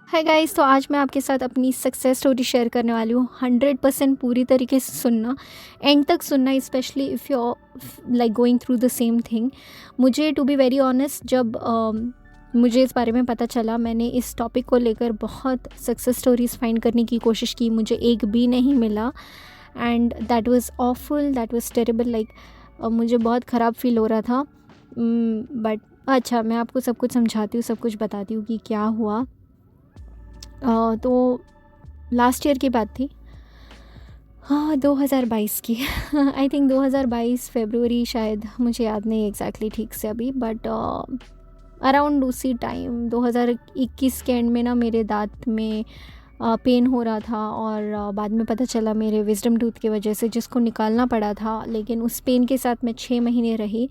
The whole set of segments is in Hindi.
हाय गाइस, तो आज मैं आपके साथ अपनी सक्सेस स्टोरी शेयर करने वाली हूँ। 100% पूरी तरीके से सुनना, एंड तक सुनना, specially if you like going through the same thing. मुझे टू बी वेरी ऑनेस्ट, जब मुझे इस बारे में पता चला, मैंने इस टॉपिक को लेकर बहुत सक्सेस स्टोरीज फाइंड करने की कोशिश की, मुझे एक भी नहीं मिला। And that was awful, that was terrible, like मुझे बहुत ख़राब फील हो रहा था। बट अच्छा, मैं आपको सब कुछ समझाती हूँ, सब कुछ बताती हूँ कि क्या हुआ। तो लास्ट ईयर की बात थी, हाँ 2022 की। आई थिंक 2022 फरवरी, शायद, मुझे याद नहीं एग्जैक्टली ठीक से अभी, बट अराउंड उसी टाइम 2021 के एंड में ना मेरे दांत में पेन हो रहा था। और बाद में पता चला मेरे विजडम टूथ की वजह से, जिसको निकालना पड़ा था। लेकिन उस पेन के साथ मैं 6 महीने रही,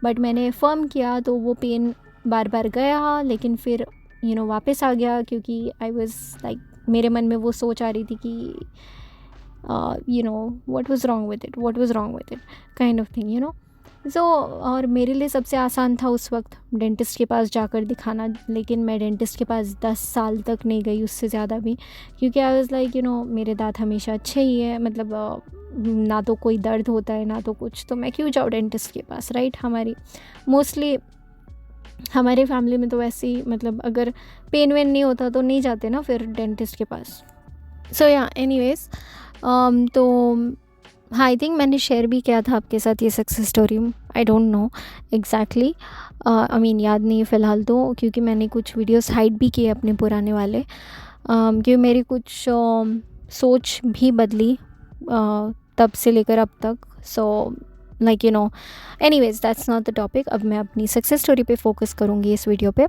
बट मैंने फर्म किया तो वो पेन बार बार गया, लेकिन फिर वापस आ गया, क्योंकि आई वाज लाइक, मेरे मन में वो सोच आ रही थी कि what was wrong with it, what was wrong with it, kind of thing. So और मेरे लिए सबसे आसान था उस वक्त डेंटिस्ट के पास जाकर दिखाना। लेकिन मैं डेंटिस्ट के पास 10 साल तक नहीं गई, उससे ज़्यादा भी, क्योंकि आई वाज लाइक मेरे दांत हमेशा अच्छे ही है, मतलब ना तो कोई दर्द होता है ना तो कुछ, तो मैं क्यों जाऊँ डेंटिस्ट के पास, राइट। हमारी मोस्टली हमारे फैमिली में तो वैसे ही, मतलब अगर पेन वेन नहीं होता तो नहीं जाते ना फिर डेंटिस्ट के पास। सो या एनीवेज, तो हाँ, आई थिंक मैंने शेयर भी किया था आपके साथ ये success story. I don't know exactly, I mean याद नहीं है फ़िलहाल तो, क्योंकि मैंने कुछ वीडियोस हाइड भी किए अपने पुराने वाले, क्योंकि मेरी कुछ सोच भी बदली तब से लेकर अब तक। So like anyways, that's not the topic. अब मैं अपनी सक्सेस स्टोरी पे फोकस करूँगी इस वीडियो पे।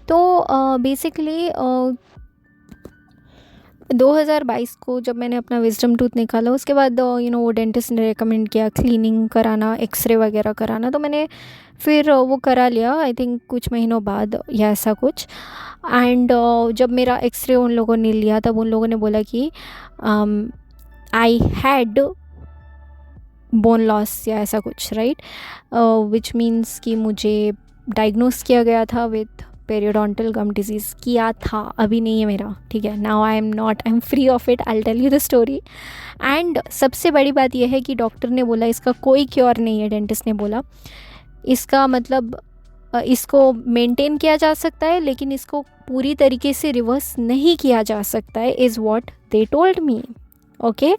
तो बेसिकली 2022 को जब मैंने अपना विजडम टूथ निकाला, उसके बाद वो डेंटिस्ट ने रेकमेंड किया क्लीनिंग कराना, एक्सरे वगैरह कराना, तो मैंने फिर वो करा लिया, आई थिंक कुछ महीनों बाद या ऐसा कुछ। एंड जब मेरा एक्सरे उन लोगों ने लिया, तब उन लोगों ने बोला कि आई हैड बोन लॉस या ऐसा कुछ, राइट, विच मीन्स कि मुझे डायग्नोस किया गया था विथ पेरियोडोंटल गम डिजीज़। किया था, अभी नहीं है मेरा, ठीक है। Now I am free of it, I tell you the story. And सबसे बड़ी बात यह है कि डॉक्टर ने बोला इसका कोई क्योर नहीं है, डेंटिस्ट ने बोला इसका मतलब इसको मेंटेन किया जा सकता है, लेकिन इसको पूरी तरीके से रिवर्स नहीं किया जा सकता है, is what they told me, okay.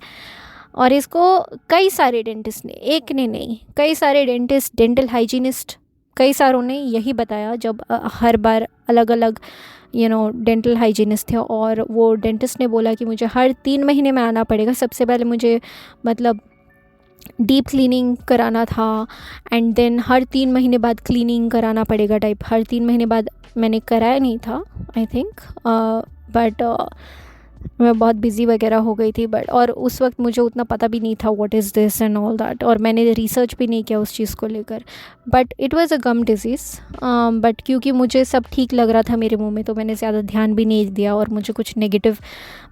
और इसको कई सारे डेंटिस्ट ने, एक ने नहीं, कई सारे डेंटिस्ट, डेंटल हाइजीनिस्ट, कई सारों ने यही बताया, जब हर बार अलग अलग डेंटल हाइजीनिस्ट थे। और वो डेंटिस्ट ने बोला कि मुझे हर 3 महीने में आना पड़ेगा। सबसे पहले मुझे मतलब डीप क्लीनिंग कराना था, एंड देन हर 3 महीने बाद क्लीनिंग कराना पड़ेगा टाइप। हर 3 महीने बाद मैंने कराया नहीं था, आई थिंक, बट मैं बहुत बिज़ी वगैरह हो गई थी। बट और उस वक्त मुझे उतना पता भी नहीं था what is this and all that, और मैंने रिसर्च भी नहीं किया उस चीज़ को लेकर। But it was a gum disease, but क्योंकि मुझे सब ठीक लग रहा था मेरे मुंह में, तो मैंने ज़्यादा ध्यान भी नहीं दिया, और मुझे कुछ नेगेटिव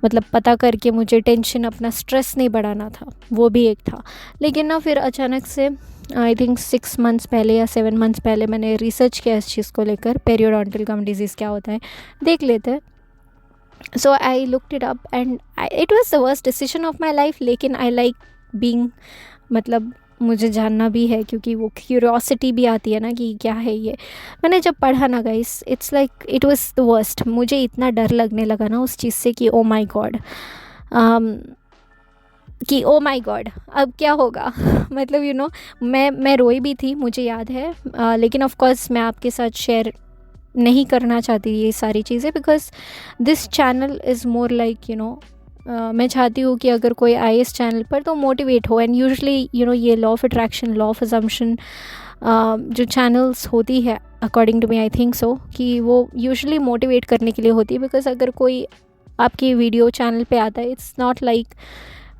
मतलब पता करके मुझे टेंशन, अपना स्ट्रेस नहीं बढ़ाना था, वो भी एक था। लेकिन ना फिर अचानक से आई थिंक 6 मंथ्स पहले या 7 मंथ्स पहले मैंने रिसर्च किया इस चीज़ को लेकर, पेरियोडोंटल गम डिजीज़ क्या होता है, देख लेते हैं। So I looked it up, and it was the worst decision of my life, लेकिन I like being, मतलब मुझे जानना भी है, क्योंकि वो क्यूरियोसिटी भी आती है ना कि क्या है ये। मैंने जब पढ़ा ना guys, it's like it was the worst. मुझे इतना डर लगने लगा ना उस चीज़ से कि ओ माय गॉड, कि ओ माय गॉड अब क्या होगा। मतलब मैं रोई भी थी, मुझे याद है। लेकिन ऑफ कोर्स मैं आपके साथ शेयर नहीं करना चाहती ये सारी चीज़ें, because this channel is more like मैं चाहती हूँ कि अगर कोई आए इस चैनल पर तो मोटिवेट हो। एंड यूजुअली ये law of attraction, law of assumption जो चैनल्स होती है, according to me, I think so, कि वो यूजुअली मोटिवेट करने के लिए होती है। बिकॉज अगर कोई आपकी वीडियो चैनल पे आता है, इट्स नॉट लाइक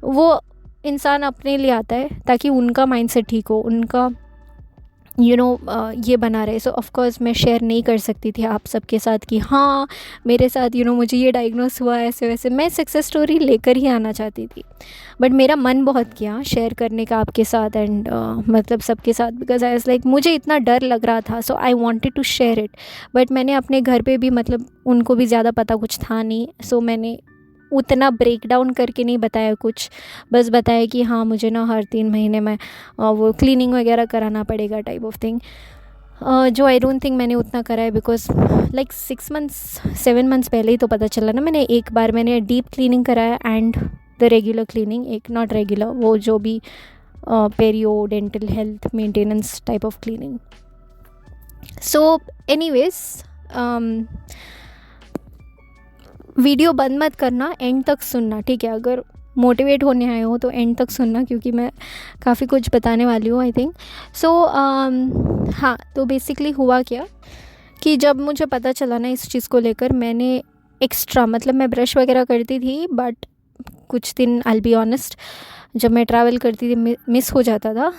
वो इंसान अपने लिए आता है ताकि उनका माइंडसेट ठीक हो, उनका ये बना रहे। सो ऑफ कोर्स मैं शेयर नहीं कर सकती थी आप सबके साथ कि हाँ मेरे साथ मुझे ये डायग्नोस हुआ ऐसे वैसे। मैं सक्सेस स्टोरी लेकर ही आना चाहती थी, बट मेरा मन बहुत किया शेयर करने का आपके साथ एंड मतलब सबके साथ, बिकॉज आई वाज लाइक मुझे इतना डर लग रहा था, so I wanted to share it. But मैंने अपने घर पे भी, मतलब उनको भी ज़्यादा पता कुछ था नहीं, सो मैंने उतना ब्रेक डाउन करके नहीं बताया कुछ, बस बताया कि हाँ मुझे ना हर 3 महीने में वो क्लीनिंग वगैरह कराना पड़ेगा टाइप ऑफ थिंग, जो आई डोंट थिंक मैंने उतना करा है, बिकॉज लाइक 6 मंथ्स 7 मंथ्स पहले ही तो पता चला ना। मैंने एक बार मैंने डीप क्लीनिंग कराया एंड द रेगुलर क्लीनिंग, एक नॉट रेगुलर, वो जो भी perio dental health maintenance type of cleaning. So anyways video बंद मत करना, एंड तक सुनना, ठीक है? अगर मोटिवेट होने आए हो तो एंड तक सुनना, क्योंकि मैं काफ़ी कुछ बताने वाली हूँ आई थिंक। सो हाँ, तो बेसिकली हुआ क्या कि जब मुझे पता चला ना इस चीज़ को लेकर, मैंने एक्स्ट्रा, मतलब मैं ब्रश वगैरह करती थी, बट कुछ दिन आई विल बी ऑनेस्ट, जब मैं ट्रैवल करती थी मिस हो जाता था,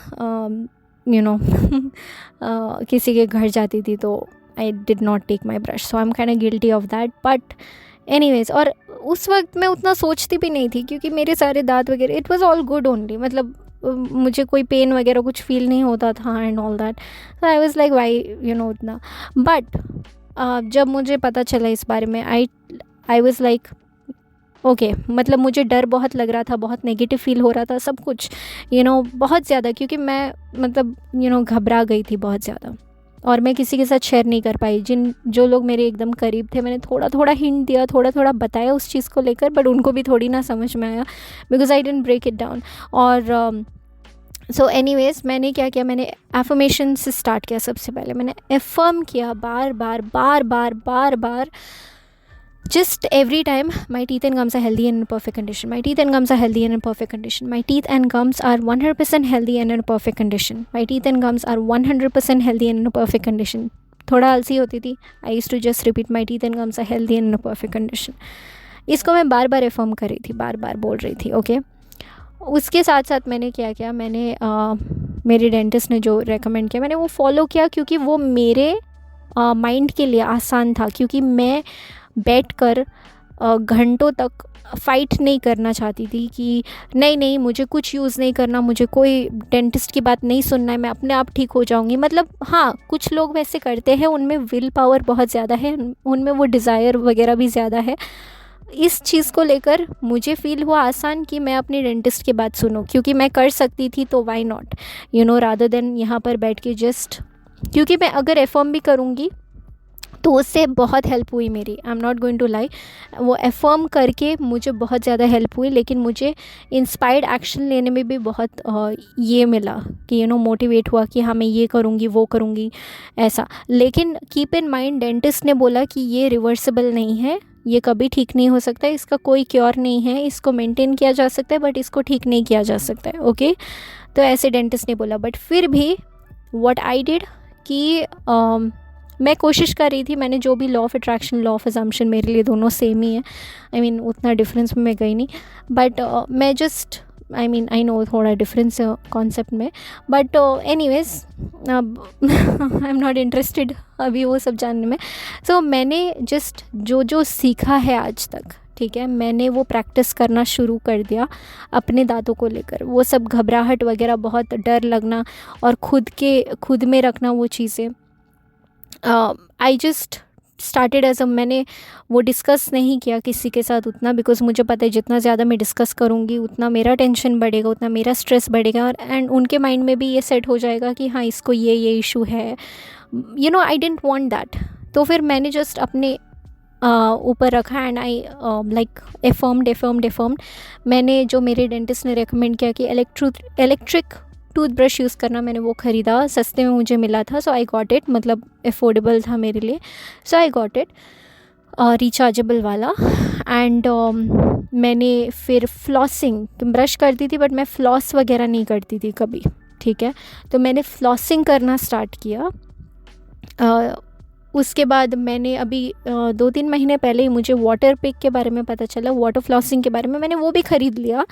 किसी के घर जाती थी तो I did not take my brush, so I am kind of guilty of that. But anyways, और उस वक्त मैं उतना सोचती भी नहीं थी, क्योंकि मेरे सारे दांत वगैरह it was all good only, मतलब मुझे कोई पेन वगैरह कुछ फील नहीं होता था and all that. So I was like why उतना। बट जब मुझे पता चला इस बारे में, आई वाज लाइक ओके, मतलब मुझे डर बहुत लग रहा था, बहुत नेगेटिव फील हो रहा था, सब कुछ बहुत ज़्यादा, क्योंकि मैं मतलब घबरा गई थी बहुत ज़्यादा, और मैं किसी के साथ शेयर नहीं कर पाई। जो लोग मेरे एकदम करीब थे, मैंने थोड़ा थोड़ा हिंट दिया, थोड़ा थोड़ा बताया उस चीज़ को लेकर, बट उनको भी थोड़ी ना समझ में आया, because I didn't break it down. और सो एनीवेज मैंने क्या किया, मैंने एफर्मेशन से स्टार्ट किया। सबसे पहले मैंने एफर्म किया बार बार बार बार बार बार, just every time, my teeth and gums are healthy and in perfect condition, my teeth and gums are healthy and in perfect condition, my teeth and gums are 100% healthy and in perfect condition, my teeth and gums are 100% healthy and in perfect condition। थोड़ा आलसी होती थी, I used to just repeat my teeth and gums are healthy and in perfect condition. इसको मैं बार बार एफर्म कर रही थी, बार बार बोल रही थी, ओके। उसके साथ साथ मैंने क्या किया, मैंने मेरे डेंटिस्ट ने जो रेकमेंड किया मैंने वो फॉलो किया, क्योंकि वो मेरे माइंड के लिए आसान था, क्योंकि मैं बैठकर घंटों तक फ़ाइट नहीं करना चाहती थी कि नहीं मुझे कुछ यूज़ नहीं करना, मुझे कोई डेंटिस्ट की बात नहीं सुनना है, मैं अपने आप ठीक हो जाऊंगी। मतलब हाँ, कुछ लोग वैसे करते हैं, उनमें विल पावर बहुत ज़्यादा है, उनमें वो डिज़ायर वगैरह भी ज़्यादा है। इस चीज़ को लेकर मुझे फ़ील हुआ आसान कि मैं अपनी डेंटिस्ट की बात सुनूं, क्योंकि मैं कर सकती थी, तो वाई नॉट रादर देन यहाँ पर बैठ के जस्ट, क्योंकि मैं अगर एफर्म भी करूँगी तो उससे बहुत हेल्प हुई मेरी, I am not going to lie. वो एफर्म करके मुझे बहुत ज़्यादा हेल्प हुई, लेकिन मुझे इंस्पायर्ड एक्शन लेने में भी बहुत ये मिला कि मोटिवेट हुआ कि हाँ मैं ये करूँगी वो करूँगी ऐसा। लेकिन कीप इन माइंड, डेंटिस्ट ने बोला कि ये रिवर्सिबल नहीं है, ये कभी ठीक नहीं हो सकता, इसका कोई क्योर नहीं है, इसको मेंटेन किया जा सकता है बट इसको ठीक नहीं किया जा सकता है, ओके। तो ऐसे डेंटिस्ट ने बोला, बट फिर भी व्हाट आई डिड कि मैं कोशिश कर रही थी, मैंने जो भी law of attraction, law of assumption, मेरे लिए दोनों सेम ही है, आई मीन उतना डिफरेंस में मैं गई नहीं, बट मैं जस्ट आई नो थोड़ा डिफरेंस कॉन्सेप्ट में, but anyways I am not interested अभी वो सब जानने में। सो मैंने जस्ट जो सीखा है आज तक, ठीक है, मैंने वो प्रैक्टिस करना शुरू कर दिया अपने दांतों को लेकर। वो सब घबराहट वगैरह, बहुत डर लगना और खुद में रखना वो चीज़ें, आई जस्ट स्टार्टेड एज मैंने वो डिस्कस नहीं किया किसी के साथ उतना, बिकॉज मुझे पता है जितना ज़्यादा मैं डिस्कस करूँगी उतना मेरा टेंशन बढ़ेगा, उतना मेरा स्ट्रेस बढ़ेगा, और एंड उनके माइंड में भी ये सेट हो जाएगा कि हाँ इसको ये इशू है, आई डेंट वांट दैट। तो फिर मैंने जस्ट अपने ऊपर रखा एंड आई लाइक एफर्म्ड। मैंने जो मेरे डेंटिस्ट ने रेकमेंड किया कि इलेक्ट्रिक टूथब्रश यूज़ करना, मैंने वो ख़रीदा, सस्ते में मुझे मिला था, सो आई गॉट इट, मतलब अफोर्डेबल था मेरे लिए, सो आई गॉट इट, रिचार्जेबल वाला। एंड मैंने फिर फ्लॉसिंग, ब्रश करती थी बट मैं फ्लॉस वगैरह नहीं करती थी कभी, ठीक है, तो मैंने फ्लॉसिंग करना स्टार्ट किया। उसके बाद मैंने अभी 2-3 महीने पहले ही मुझे वाटर पिक के बारे में पता चला, वाटर फ्लॉसिंग के बारे में, मैंने वो भी ख़रीद लिया।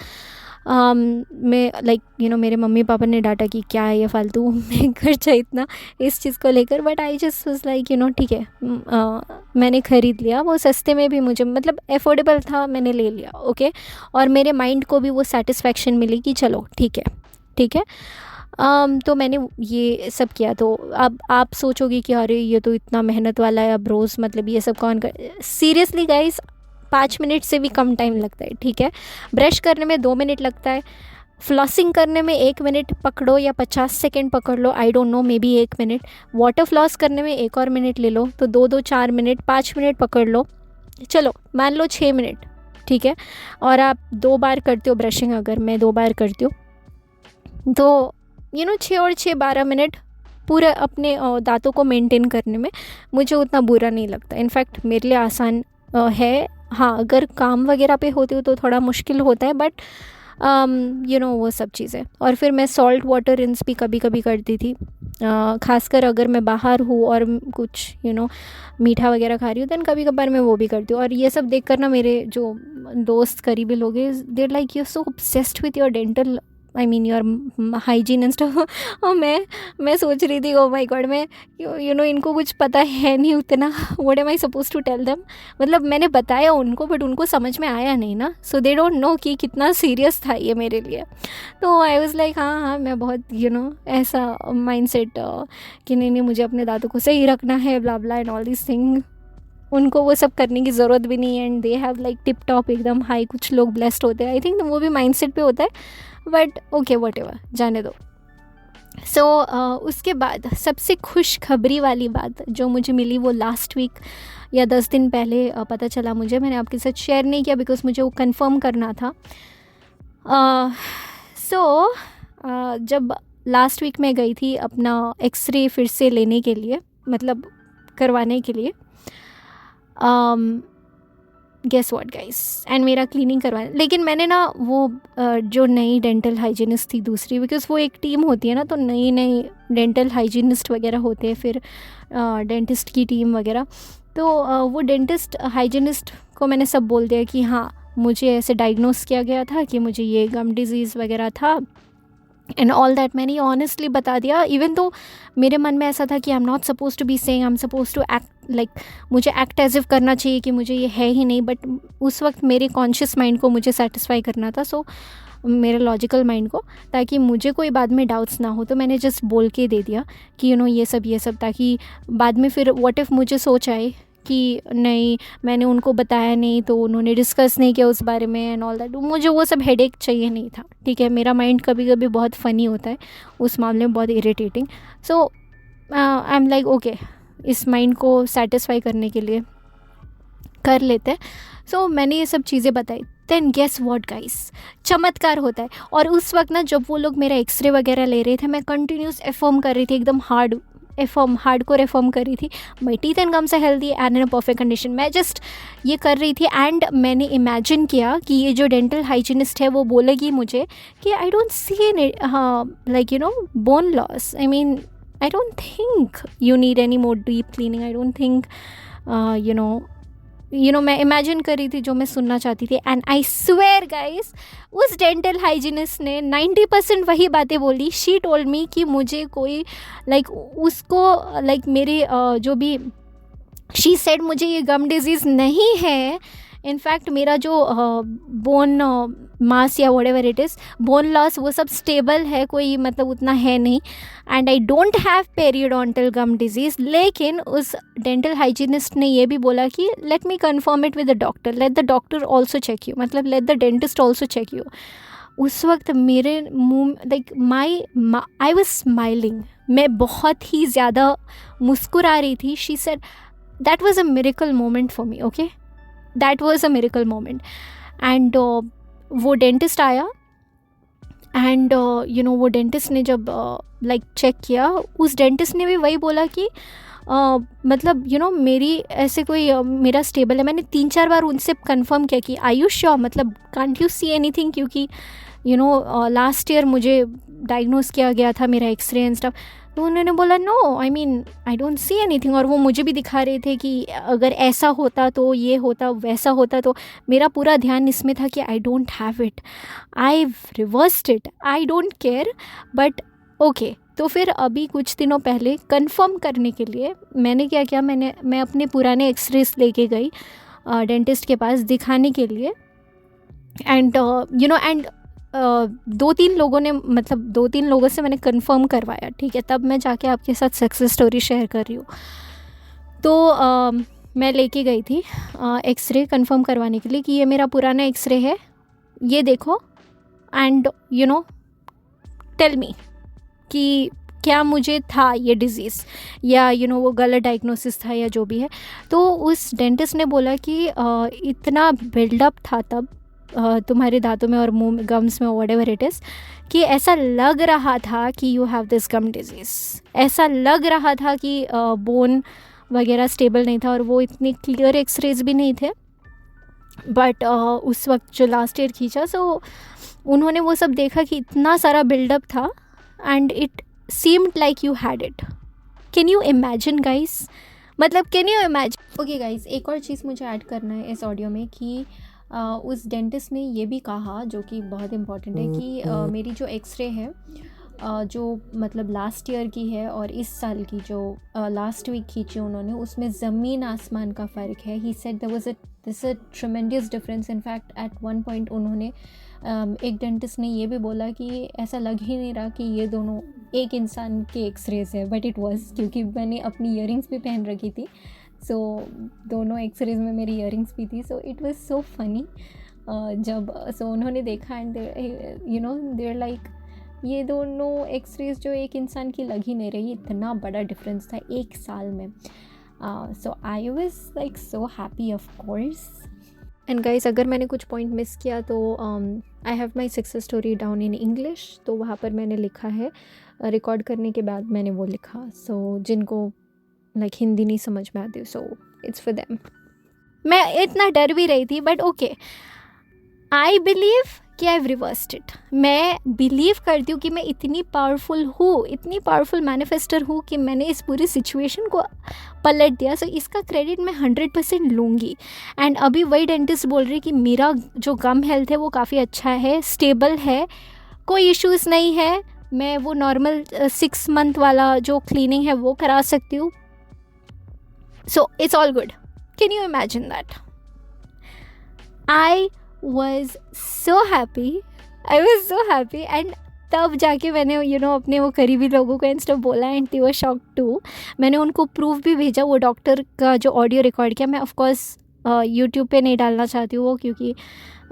मैं मेरे मम्मी पापा ने डांटा कि क्या है ये फालतू में खर्चा इतना इस चीज़ को लेकर, but I just was like ठीक है, मैंने ख़रीद लिया, वो सस्ते में भी मुझे मतलब एफोर्डेबल था, मैंने ले लिया, ओके। और मेरे माइंड को भी वो सेटिस्फेक्शन मिली कि चलो ठीक है, ठीक है। तो मैंने ये सब किया। तो अब आप सोचोगे कि अरे ये तो इतना मेहनत वाला है, अब रोज़ मतलब ये सब कौन कर। सीरियसली गाइस 5 मिनट से भी कम टाइम लगता है, ठीक है। ब्रश करने में 2 मिनट लगता है, फ्लॉसिंग करने में 1 मिनट पकड़ो या 50 सेकेंड पकड़ लो, I don't know, maybe 1 minute. Water floss करने में 1 और मिनट ले लो तो 2 2 4 मिनट, 5 मिनट पकड़ लो, चलो मान लो 6 मिनट, ठीक है। और आप 2 बार करते हो ब्रशिंग, अगर मैं 2 बार करती हूँ तो 6 और 6 12 मिनट पूरे अपने दांतों को मेंटेन करने में मुझे उतना बुरा नहीं लगता। इनफैक्ट मेरे लिए आसान है। हाँ, अगर काम वगैरह पे होती हूँ तो थोड़ा मुश्किल होता है, बट वो सब चीज़ें। और फिर मैं सॉल्ट वाटर रिंस भी कभी कभी करती थी, खासकर अगर मैं बाहर हूँ और कुछ मीठा वगैरह खा रही हूँ, देन कभी कभार मैं वो भी करती हूँ। और ये सब देख कर ना मेरे जो दोस्त करीबी लोग हैं, देर like you so obsessed with your dental, I mean your hygiene and stuff. और मैं सोच रही थी, ओ माय गॉड, मैं इनको कुछ पता है नहीं उतना, what am I suppose to tell them. मतलब मैंने बताया उनको, बट उनको समझ में आया नहीं ना, सो दे डोंट नो कि कितना सीरियस था ये मेरे लिए। तो आई वाज लाइक हाँ, मैं बहुत ऐसा माइंड सेट कि नहीं मुझे अपने दांतों को सही रखना है, blah blah and all this thing. उनको वो सब करने की ज़रूरत भी नहीं है, and they have like tip top एकदम हाई, कुछ लोग ब्लेस्ड होते हैं, आई थिंक वो भी माइंड सेट पे होता है, बट ओके व्हाटएवर, जाने दो। सो उसके बाद सबसे खुशखबरी वाली बात जो मुझे मिली वो लास्ट वीक या 10 दिन पहले पता चला मुझे। मैंने आपके साथ शेयर नहीं किया बिकॉज मुझे वो कंफर्म करना था। जब लास्ट वीक मैं गई थी अपना एक्सरे फिर से लेने के लिए, मतलब करवाने के लिए, गेस व्हाट गाइस, एंड मेरा क्लीनिंग करवाना। लेकिन मैंने ना वो जो नई डेंटल हाइजीनिस्ट थी दूसरी, बिकॉज़ वो एक टीम होती है ना, तो नई नई डेंटल हाइजीनिस्ट वगैरह होते हैं, फिर डेंटिस्ट की टीम वगैरह। तो वो डेंटिस्ट हाइजीनिस्ट को मैंने सब बोल दिया कि हाँ, मुझे ऐसे डायग्नोस किया गया था कि मुझे ये गम डिजीज़ वगैरह था एंड ऑल दैट। मैंने ऑनेस्टली बता दिया, इवन तो मेरे मन में ऐसा था कि I am not suppose to be saying, I am suppose to act like, मुझे एक्ट एज इफ करना चाहिए कि मुझे ये है ही नहीं, बट उस वक्त मेरे कॉन्शियस माइंड को मुझे सेटिस्फाई करना था, सो मेरे लॉजिकल माइंड को, ताकि मुझे कोई बाद में डाउट्स ना हो। तो मैंने जस्ट बोल के दे दिया कि ये सब, ताकि बाद में फिर व्हाट इफ़ मुझे सोच आए कि नहीं मैंने उनको बताया नहीं, तो उन्होंने डिस्कस नहीं किया उस बारे में एंड ऑल दैट। मुझे वो सब हेडेक चाहिए नहीं था, ठीक है। मेरा माइंड कभी कभी बहुत फ़नी होता है, उस मामले में बहुत irritating. So I am like okay, इस माइंड को सेटिस्फाई करने के लिए कर लेते हैं। सो मैंने ये सब चीज़ें बताई। देन गेस व्हाट गाइस, चमत्कार होता है। और उस वक्त ना जब वो लोग मेरा एक्सरे वगैरह ले रहे थे, मैं कंटिन्यूस एफर्म कर रही थी, एकदम हार्डकोर एफर्म कर रही थी, my teeth and gums are healthy and in a perfect condition. मैं जस्ट ये कर रही थी एंड मैंने इमेजिन किया कि ये जो डेंटल हाइजीनिस्ट है वो बोलेगी मुझे कि आई don't C like bone loss, I mean I don't think you need any more deep cleaning. I don't think मैं इमेजिन कर रही थी जो मैं सुनना चाहती थी। एंड आई स्वेयर गाइस, उस डेंटल हाइजीनिस्ट ने 90% वही बातें बोली। शी टोल्ड मी कि मुझे कोई उसको मेरे जो भी, शी सेड मुझे ये गम डिजीज़ नहीं है। इनफैक्ट मेरा जो बोन मास या whatever it is, bone loss, वो सब स्टेबल है, कोई मतलब उतना है नहीं। And I don't have periodontal gum disease. लेकिन उस डेंटल हाइजीनिस्ट ने ये भी बोला कि let me confirm it with the doctor, let the doctor also check you, मतलब let the dentist also check you. उस वक्त मेरे मुँह आई वॉज स्माइलिंग, मैं बहुत ही ज़्यादा मुस्कुरा रही थी। She said that was a miracle moment for me, okay, that was a miracle moment. And वो डेंटिस्ट आया एंड वो डेंटिस्ट ने जब चेक किया, उस डेंटिस्ट ने भी वही बोला कि मतलब मेरी ऐसे कोई मेरा स्टेबल है। मैंने 3-4 बार उनसे कंफर्म किया कि आई यू श्योर, मतलब कांट यू सी एनीथिंग, क्योंकि लास्ट ईयर मुझे डायग्नोस किया गया था, मेरा एक्सरे एंड स्टफ। तो उन्होंने बोला no, I mean I don't see anything. और वो मुझे भी दिखा रहे थे कि अगर ऐसा होता तो ये होता, वैसा होता। तो मेरा पूरा ध्यान इसमें था कि आई don't have it, I reversed it, I don't care, but okay. तो फिर अभी कुछ दिनों पहले कंफर्म करने के लिए मैंने क्या किया, मैं अपने पुराने एक्सरेज लेके गई डेंटिस्ट के पास दिखाने के लिए। एंड एंड 2-3 लोगों ने, मतलब 2-3 लोगों से मैंने कंफर्म करवाया, ठीक है। तब मैं जाके आपके साथ सक्सेस स्टोरी शेयर कर रही हूँ। तो मैं लेके गई थी एक्सरे कंफर्म करवाने के लिए कि ये मेरा पुराना एक्सरे है, ये देखो, एंड टेल मी कि क्या मुझे था ये डिज़ीज़, या वो गलत डायग्नोसिस था या जो भी है। तो उस डेंटिस्ट ने बोला कि इतना बिल्डअप था तब तुम्हारे दांतों में और मुंह में, गम्स में, व्हाटएवर इट इज़, कि ऐसा लग रहा था कि you have this gum disease. ऐसा लग रहा था कि बोन वगैरह स्टेबल नहीं था, और वो इतने क्लियर एक्सरेज भी नहीं थे। बट उस वक्त जो लास्ट ईयर खींचा, सो उन्होंने वो सब देखा कि इतना सारा बिल्डअप था, and it seemed like you had it. Can you imagine guys, मतलब can you imagine. Okay guys, एक और चीज़ मुझे ऐड करना है इस ऑडियो में कि उस डेंटिस्ट ने ये भी कहा, जो कि बहुत इम्पॉर्टेंट है, कि मेरी जो एक्सरे है जो मतलब लास्ट ईयर की है और इस साल की जो लास्ट वीक खींची उन्होंने, उसमें ज़मीन आसमान का फ़र्क है। He said there was this a tremendous difference. In fact at one point उन्होंने एक डेंटिस्ट ने ये भी बोला कि ऐसा लग ही नहीं रहा कि ये दोनों एक इंसान के एक्सरेज है, बट इट वाज, क्योंकि मैंने अपनी ईयरिंग्स भी पहन रखी थी। सो दोनों एक्सरेज में मेरी ईयरिंग्स भी थी। So it was so funny जब उन्होंने देखा, एंड देयर लाइक ये दोनों एक्सरेज जो एक इंसान की लग ही नहीं रही, इतना बड़ा डिफरेंस था एक साल में। So I was like so happy of course. And guys, अगर मैंने कुछ पॉइंट मिस किया तो I have my success story down in English, तो वहाँ पर मैंने लिखा है, रिकॉर्ड करने के बाद मैंने वो लिखा। सो जिनको लाइक हिंदी नहीं समझ में आती, सो इट्स फॉर देम। मैं इतना डर भी रही थी, बट ओके, आई बिलीव कि आई हैव रिवर्स्ड इट। मैं बिलीव करती हूँ कि मैं इतनी पावरफुल हूँ, इतनी पावरफुल मैनिफेस्टर हूँ कि मैंने इस पूरी सिचुएशन को पलट दिया। सो इसका क्रेडिट मैं 100% लूँगी। एंड अभी वही डेंटिस्ट बोल रही कि मेरा जो गम हेल्थ है वो काफ़ी अच्छा है, स्टेबल है, कोई इश्यूज़ नहीं है। मैं वो नॉर्मल 6 मंथ वाला जो क्लीनिंग है वो करा सकती हूँ। So it's all good. Can you imagine that? I was so happy, I was so happy। and तब जाके मैंने अपने वो करीबी लोगों को इंस्टा बोला, and they were shocked too। मैंने उनको प्रूफ भी भेजा, वो डॉक्टर का जो ऑडियो रिकॉर्ड किया। मैं ऑफकोर्स यूट्यूब पे नहीं डालना चाहती हूँ वो, क्योंकि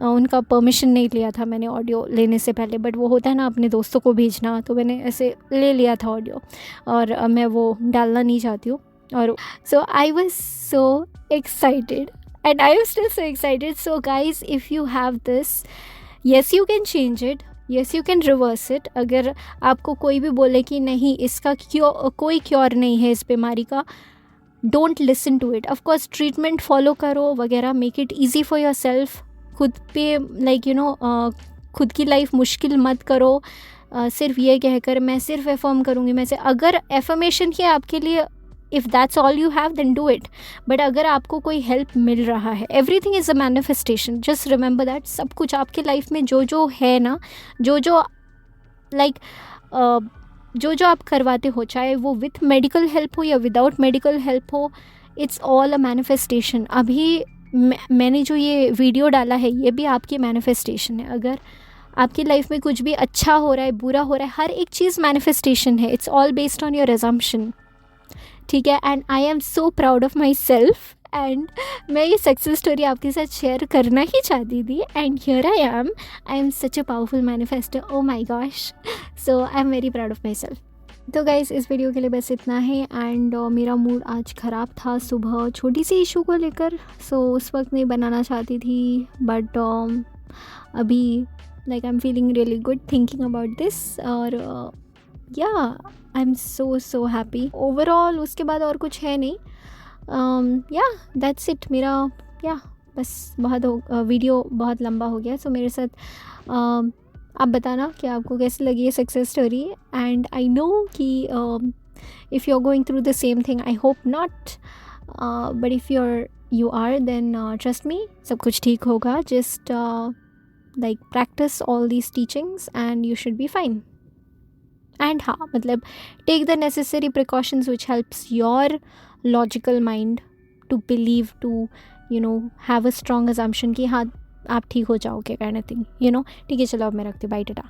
उनका परमिशन नहीं लिया था मैंने ऑडियो लेने से पहले। बट वो होता है ना अपने दोस्तों को भेजना, तो मैंने ऐसे ले लिया था ऑडियो, और मैं वो डालना नहीं चाहती हूँ। और so I was so excited, and I am still so excited। So guys, if you have this, yes you can change it, yes you can reverse it। अगर आपको कोई भी बोले कि नहीं इसका कोई क्योर नहीं है इस बीमारी का, don't listen to it। of course treatment follow करो वगैरह, make it easy for yourself। खुद पे खुद की लाइफ मुश्किल मत करो। सिर्फ ये कहकर मैं सिर्फ एफर्म करूँगी, मैं से अगर एफर्मेशन ही आपके लिए, if that's all you have then do it. But अगर आपको कोई हेल्प मिल रहा है, everything is a manifestation. Just remember that सब कुछ आपके लाइफ में जो है ना, जो लाइक जो आप करवाते हो, चाहे वो विथ मेडिकल हेल्प हो या विदाउट मेडिकल हेल्प हो, इट्स ऑल अ मैनिफेस्टेशन। अभी मैंने जो ये वीडियो डाला है, ये भी आपकी मैनिफेस्टेशन है। अगर आपकी लाइफ में कुछ भी अच्छा हो रहा है, बुरा हो रहा है, हर एक चीज़ मैनिफेस्टेशन है। It's all based on your assumption, ठीक है। And I am so proud of my self, and मैं ये सक्सेस स्टोरी आपके साथ शेयर करना ही चाहती थी। And here I am such a powerful manifester, oh my gosh. So I am very proud of myself. तो गाइज़, इस वीडियो के लिए बस इतना है। एंड मेरा मूड आज ख़राब था सुबह छोटी सी इशू को लेकर, सो उस वक्त नहीं बनाना चाहती थी, बट अभी like I am feeling really good thinking about this. और या I am so happy overall. उसके बाद और कुछ है नहीं। या दैट्स इट मेरा। या बस बहुत वीडियो बहुत लंबा हो गया। सो मेरे साथ आप बताना कि आपको कैसी लगी ये success story, and I know कि if you are going through the same thing, I hope not, but if you are then trust me, सब कुछ ठीक होगा. Just like practice all these teachings and you should be fine. And हाँ, मतलब take the necessary precautions which helps your logical mind to believe, to have a strong assumption कि हाँ आप ठीक हो जाओगे काइंड ऑफ थिंग. ठीक है, चलो अब मैं रखती हूँ. बाय टाटा.